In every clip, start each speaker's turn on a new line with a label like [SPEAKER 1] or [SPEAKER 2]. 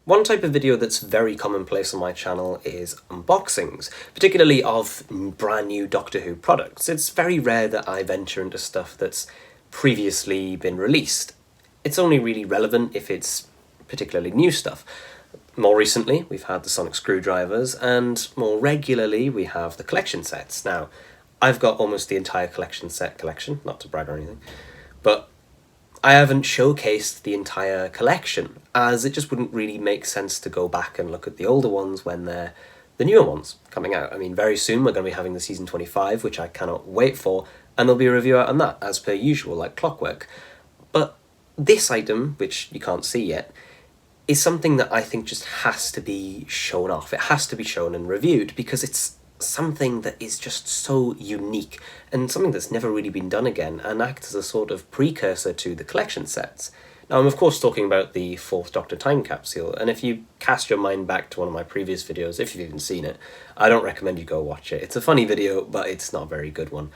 [SPEAKER 1] One type of video that's very commonplace on my channel is unboxings, particularly of brand new Doctor Who products. It's very rare that I venture into stuff that's previously been released. It's only really relevant if it's particularly new stuff. More recently, we've had the sonic screwdrivers, and more regularly we have the collection sets. Now, I've got almost the entire collection, not to brag or anything, but I haven't showcased the entire collection, as it just wouldn't really make sense to go back and look at the older ones when they're the newer ones coming out. I mean, very soon we're going to be having the season 25, which I cannot wait for, and there'll be a review out on that, as per usual, like clockwork. But this item, which you can't see yet, is something that I think just has to be shown off. It has to be shown and reviewed, because it's something that is just so unique and something that's never really been done again, and acts as a sort of precursor to the collection sets. Now, I'm of course talking about the Fourth Doctor Time Capsule, and if you cast your mind back to one of my previous videos, if you've even seen it, I don't recommend you go watch it. It's a funny video, but it's not a very good one.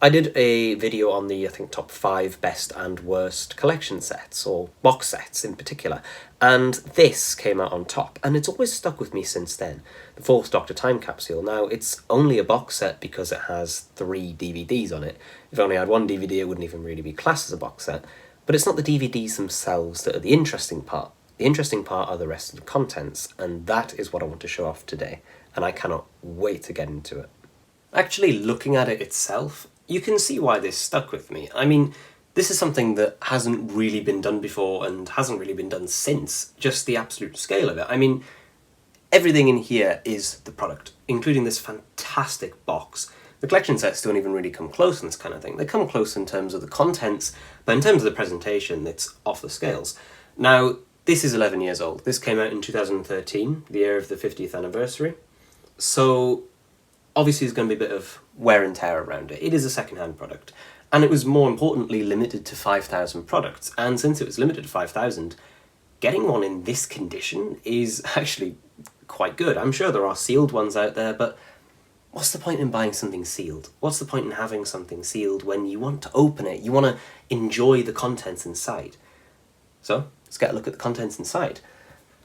[SPEAKER 1] I did a video on the, I think, top 5 best and worst collection sets, or box sets in particular, and this came out on top, and it's always stuck with me since then. The Fourth Doctor Time Capsule. Now, it's only a box set because it has 3 DVDs on it. If it only had 1 DVD, it wouldn't even really be classed as a box set. But it's not the DVDs themselves that are the interesting part. The interesting part are the rest of the contents, and that is what I want to show off today, and I cannot wait to get into it. Actually, looking at it itself, you can see why this stuck with me. I mean, this is something that hasn't really been done before and hasn't really been done since, just the absolute scale of it. I mean, everything in here is the product, including this fantastic box. The collection sets don't even really come close in this kind of thing. They come close in terms of the contents, but in terms of the presentation, it's off the scales. Now, this is 11 years old. This came out in 2013, the year of the 50th anniversary. So, obviously there's going to be a bit of wear and tear around it. It is a second-hand product, and it was more importantly limited to 5,000 products, and since it was limited to 5,000, getting one in this condition is actually quite good. I'm sure there are sealed ones out there, but what's the point in buying something sealed? What's the point in having something sealed when you want to open it? You want to enjoy the contents inside. So, let's get a look at the contents inside.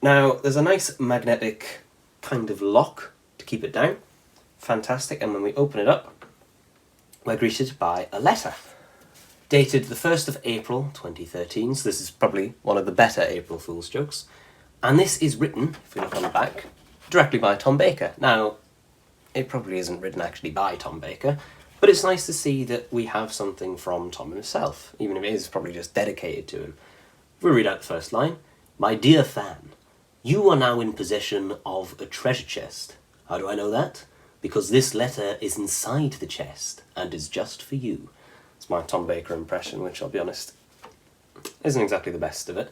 [SPEAKER 1] Now, there's a nice magnetic kind of lock to keep it down. Fantastic, and when we open it up, we're greeted by a letter. Dated the 1st of April 2013, so this is probably one of the better April Fool's jokes. And this is written, if we look on the back, directly by Tom Baker. Now, it probably isn't written actually by Tom Baker, but it's nice to see that we have something from Tom himself, even if it is probably just dedicated to him. If we read out the first line, "My dear fan, you are now in possession of a treasure chest. How do I know that? Because this letter is inside the chest and is just for you." It's my Tom Baker impression, which I'll be honest, isn't exactly the best of it.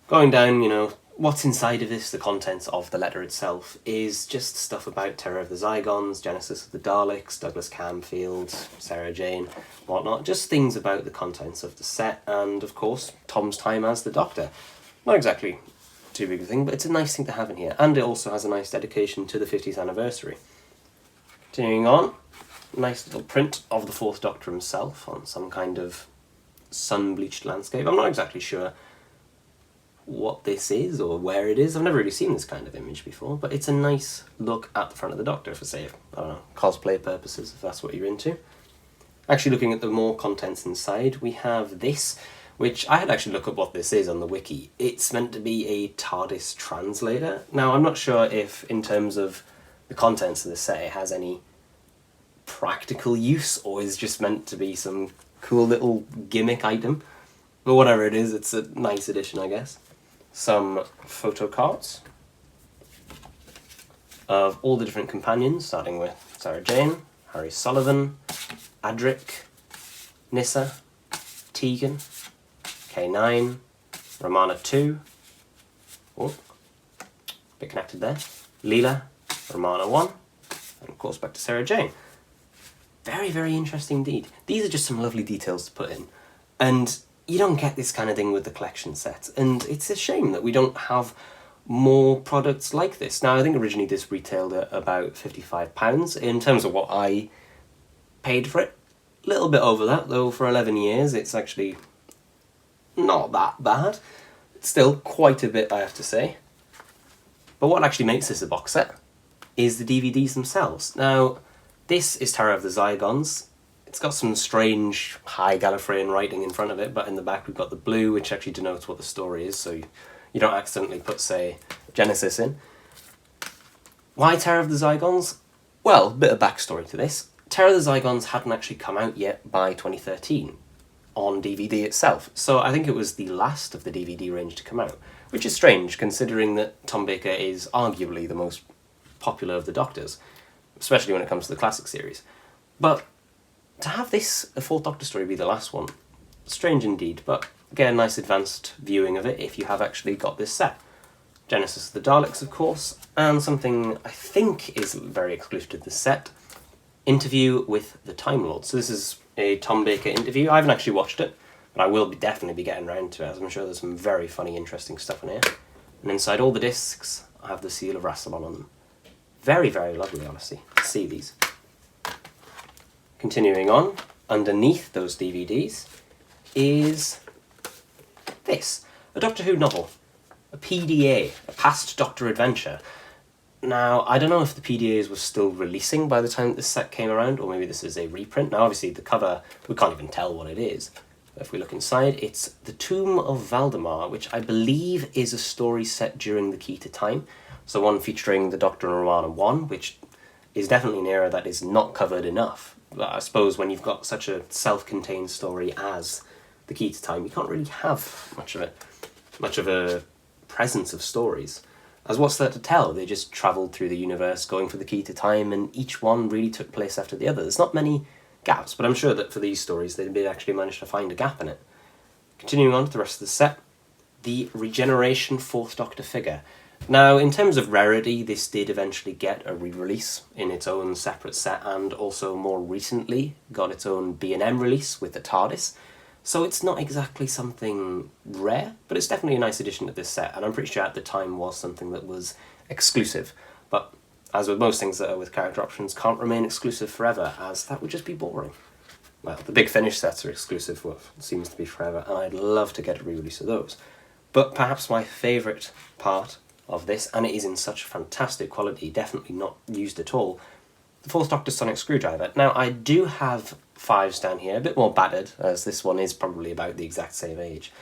[SPEAKER 1] Going down, you know, what's inside of this, the contents of the letter itself, is just stuff about Terror of the Zygons, Genesis of the Daleks, Douglas Camfield, Sarah Jane, whatnot. Just things about the contents of the set, and of course, Tom's time as the Doctor. Not exactly too big a thing, but it's a nice thing to have in here, and it also has a nice dedication to the 50th anniversary. Continuing on, nice little print of the Fourth Doctor himself on some kind of sun-bleached landscape. I'm not exactly sure what this is or where it is. I've never really seen this kind of image before, but it's a nice look at the front of the Doctor for, say, I don't know, cosplay purposes, if that's what you're into. Actually, looking at the more contents inside, we have this, which I had actually looked up what this is on the wiki. It's meant to be a TARDIS translator. Now, I'm not sure if, in terms of the contents of the set, it has any practical use, or is just meant to be some cool little gimmick item. But whatever it is, it's a nice addition, I guess. Some photo cards of all the different companions, starting with Sarah Jane, Harry Sullivan, Adric, Nyssa, Tegan, K9, Romana 2, oh, bit connected there, Leela, Romana 1, and of course back to Sarah Jane. Very, very interesting indeed. These are just some lovely details to put in, and you don't get this kind of thing with the collection set, and it's a shame that we don't have more products like this. Now, I think originally this retailed at about £55. In terms of what I paid for it, a little bit over that, though for 11 years it's actually not that bad. It's still quite a bit, I have to say. But what actually makes this a box set is the DVDs themselves. Now, this is Terror of the Zygons. It's got some strange high Gallifreyan writing in front of it, but in the back we've got the blue, which actually denotes what the story is, so you don't accidentally put, say, Genesis in. Why Terror of the Zygons? Well, a bit of backstory to this. Terror of the Zygons hadn't actually come out yet by 2013 on DVD itself, so I think it was the last of the DVD range to come out, which is strange considering that Tom Baker is arguably the most popular of the Doctors, especially when it comes to the classic series. But to have this, a Fourth Doctor story, be the last one, strange indeed, but get a nice advanced viewing of it if you have actually got this set. Genesis of the Daleks, of course, and something I think is very exclusive to the set, Interview with the Time Lord. So this is a Tom Baker interview. I haven't actually watched it, but I will definitely be getting around to it, as I'm sure there's some very funny, interesting stuff in here. And inside all the discs, I have the seal of Rassilon on them. Very, very lovely, honestly. Let's see these. Continuing on, underneath those DVDs is this, a Doctor Who novel, a PDA, a Past Doctor Adventure. Now, I don't know if the PDAs were still releasing by the time this set came around, or maybe this is a reprint. Now, obviously, the cover, we can't even tell what it is. If we look inside, it's The Tomb of Valdemar, which I believe is a story set during the Key to Time. So one featuring the Doctor and Romana 1, which is definitely an era that is not covered enough. But I suppose when you've got such a self-contained story as the Key to Time, you can't really have much of a presence of stories. As what's there to tell? They just travelled through the universe going for the Key to Time, and each one really took place after the other. There's not many gaps, but I'm sure that for these stories they did actually manage to find a gap in it. Continuing on to the rest of the set, the Regeneration Fourth Doctor figure. Now, in terms of rarity, this did eventually get a re-release in its own separate set, and also more recently got its own B&M release with the TARDIS. So it's not exactly something rare, but it's definitely a nice addition to this set, and I'm pretty sure at the time was something that was exclusive. But as with most things that are with character options, can't remain exclusive forever, as that would just be boring. Well, the Big Finish sets are exclusive, well, it seems to be forever, and I'd love to get a re-release of those. But perhaps my favourite part of this, and it is in such fantastic quality, definitely not used at all, the Fourth Doctor Sonic Screwdriver. Now, I do have 5s down here, a bit more battered, as this one is probably about the exact same age.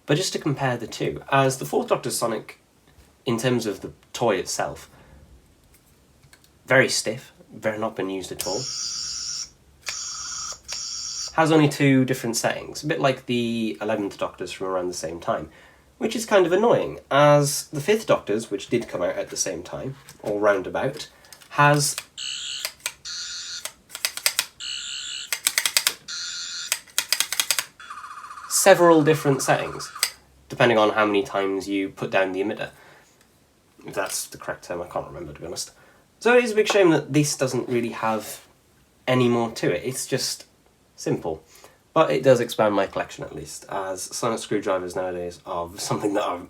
[SPEAKER 1] But just to compare the two, as the Fourth Doctor Sonic, in terms of the toy itself, very stiff, very not been used at all. Has only 2 different settings, a bit like the 11th Doctors from around the same time, which is kind of annoying, as the 5th Doctors, which did come out at the same time, or roundabout, has several different settings, depending on how many times you put down the emitter. If that's the correct term, I can't remember, to be honest. So it is a big shame that this doesn't really have any more to it. It's just simple. But it does expand my collection, at least, as sonic screwdrivers nowadays are something that are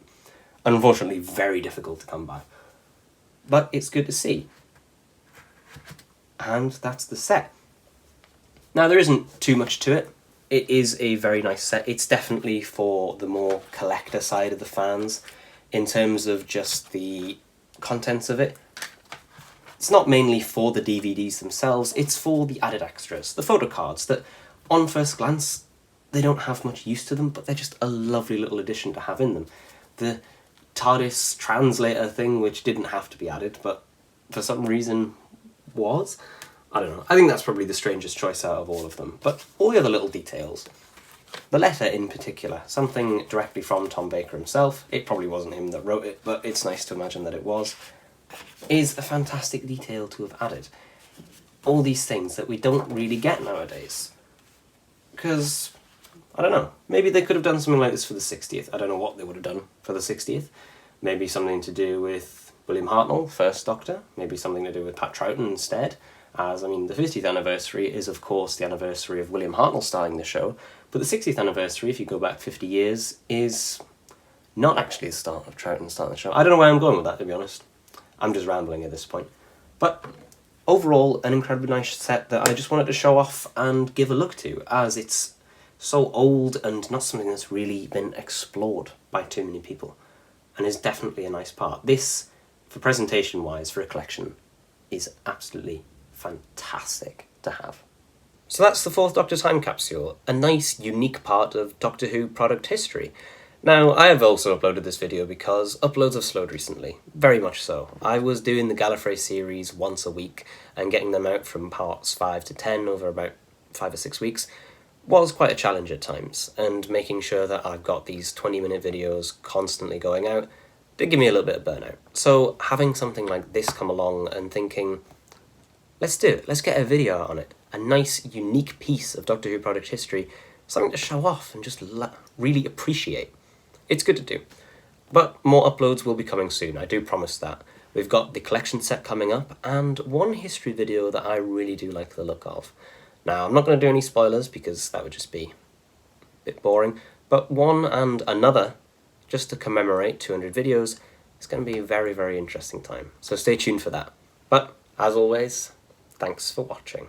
[SPEAKER 1] unfortunately very difficult to come by. But it's good to see. And that's the set. Now, there isn't too much to it. It is a very nice set. It's definitely for the more collector side of the fans, in terms of just the contents of it. It's not mainly for the DVDs themselves, it's for the added extras, the photo cards that, on first glance, they don't have much use to them, but they're just a lovely little addition to have in them. The TARDIS translator thing, which didn't have to be added, but for some reason was. I don't know. I think that's probably the strangest choice out of all of them. But all the other little details. The letter in particular, something directly from Tom Baker himself, it probably wasn't him that wrote it, but it's nice to imagine that it was, is a fantastic detail to have added. All these things that we don't really get nowadays. Because, I don't know, maybe they could have done something like this for the 60th. I don't know what they would have done for the 60th. Maybe something to do with William Hartnell, First Doctor. Maybe something to do with Pat Troughton instead. As, I mean, the 50th anniversary is, of course, the anniversary of William Hartnell starring the show, but the 60th anniversary, if you go back 50 years, is not actually the start of Troughton starting the show. I don't know where I'm going with that, to be honest. I'm just rambling at this point. But overall, an incredibly nice set that I just wanted to show off and give a look to, as it's so old and not something that's really been explored by too many people, and is definitely a nice part. This for presentation-wise, for a collection, is absolutely fantastic to have. So that's the Fourth Doctor Time Capsule, a nice, unique part of Doctor Who product history. Now, I have also uploaded this video because uploads have slowed recently, very much so. I was doing the Gallifrey series once a week, and getting them out from parts 5 to 10 over about 5 or 6 weeks was quite a challenge at times, and making sure that I've got these 20-minute videos constantly going out did give me a little bit of burnout. So having something like this come along and thinking, let's do it, let's get a video on it, a nice, unique piece of Doctor Who product history, something to show off and just really appreciate. It's good to do. But more uploads will be coming soon, I do promise that. We've got the collection set coming up, and one history video that I really do like the look of. Now, I'm not going to do any spoilers, because that would just be a bit boring, but one and another, just to commemorate 200 videos, it's going to be a very, very interesting time. So stay tuned for that. But, as always, thanks for watching.